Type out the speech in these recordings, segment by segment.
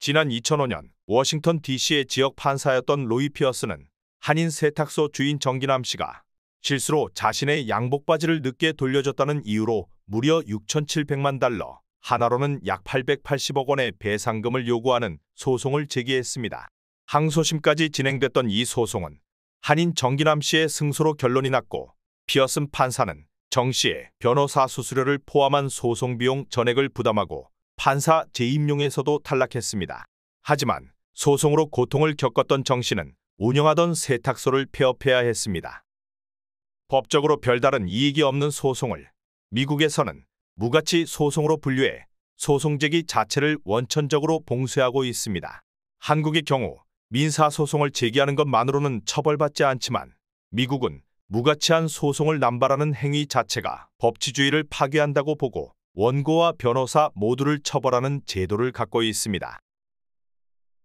지난 2005년 워싱턴 DC의 지역 판사였던 로이 피어스는 한인 세탁소 주인 정기남 씨가 실수로 자신의 양복 바지를 늦게 돌려줬다는 이유로 무려 6,700만 달러, 하나로는 약 880억 원의 배상금을 요구하는 소송을 제기했습니다. 항소심까지 진행됐던 이 소송은 한인 정기남 씨의 승소로 결론이 났고, 피어슨 판사는 정 씨의 변호사 수수료를 포함한 소송 비용 전액을 부담하고 판사 재임용에서도 탈락했습니다. 하지만 소송으로 고통을 겪었던 정 씨는 운영하던 세탁소를 폐업해야 했습니다. 법적으로 별다른 이익이 없는 소송을 미국에서는 무가치 소송으로 분류해 소송 제기 자체를 원천적으로 봉쇄하고 있습니다. 한국의 경우 민사소송을 제기하는 것만으로는 처벌받지 않지만 미국은 무가치한 소송을 남발하는 행위 자체가 법치주의를 파괴한다고 보고 원고와 변호사 모두를 처벌하는 제도를 갖고 있습니다.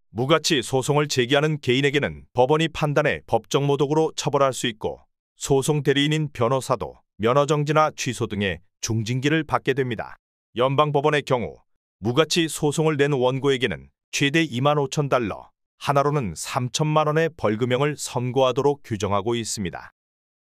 무가치 소송을 제기하는 개인에게는 법원이 판단해 법적 모독으로 처벌할 수 있고, 소송 대리인인 변호사도 면허정지나 취소 등의 중징계를 받게 됩니다. 연방법원의 경우 무가치 소송을 낸 원고에게는 최대 25,000달러, 하나로는 3천만 원의 벌금형을 선고하도록 규정하고 있습니다.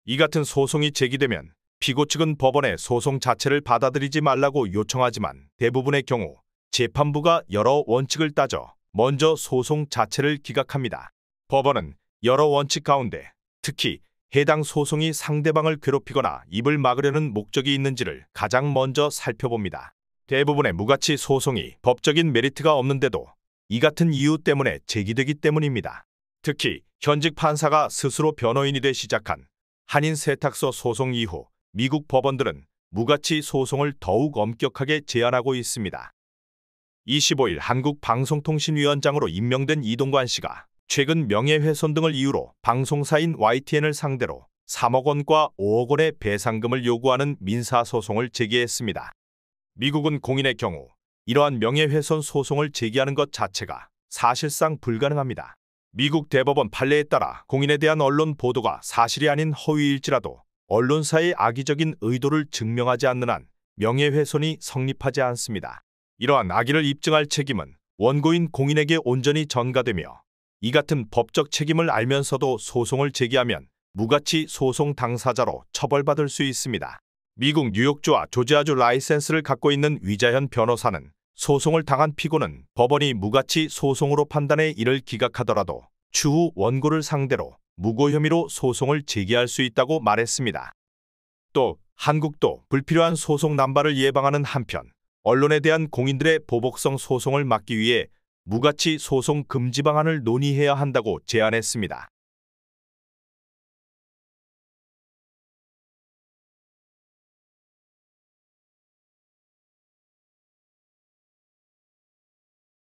이 같은 소송이 제기되면 피고 측은 법원에 소송 자체를 받아들이지 말라고 요청하지만 대부분의 경우 재판부가 여러 원칙을 따져 먼저 소송 자체를 기각합니다. 법원은 여러 원칙 가운데 특히 해당 소송이 상대방을 괴롭히거나 입을 막으려는 목적이 있는지를 가장 먼저 살펴봅니다. 대부분의 무가치 소송이 법적인 메리트가 없는데도 이 같은 이유 때문에 제기되기 때문입니다. 특히 현직 판사가 스스로 변호인이 돼 시작한 한인 세탁소 소송 이후 미국 법원들은 무가치 소송을 더욱 엄격하게 제한하고 있습니다. 25일 한국방송통신위원장으로 임명된 이동관 씨가 최근 명예훼손 등을 이유로 방송사인 YTN을 상대로 3억 원과 5억 원의 배상금을 요구하는 민사소송을 제기했습니다. 미국은 공인의 경우 이러한 명예훼손 소송을 제기하는 것 자체가 사실상 불가능합니다. 미국 대법원 판례에 따라 공인에 대한 언론 보도가 사실이 아닌 허위일지라도 언론사의 악의적인 의도를 증명하지 않는 한 명예훼손이 성립하지 않습니다. 이러한 악의를 입증할 책임은 원고인 공인에게 온전히 전가되며, 이 같은 법적 책임을 알면서도 소송을 제기하면 무가치 소송 당사자로 처벌받을 수 있습니다. 미국 뉴욕주와 조지아주 라이센스를 갖고 있는 위자현 변호사는 소송을 당한 피고는 법원이 무가치 소송으로 판단해 이를 기각하더라도 추후 원고를 상대로 무고 혐의로 소송을 제기할 수 있다고 말했습니다. 또 한국도 불필요한 소송 남발을 예방하는 한편 언론에 대한 공인들의 보복성 소송을 막기 위해 무가치 소송 금지 방안을 논의해야 한다고 제안했습니다.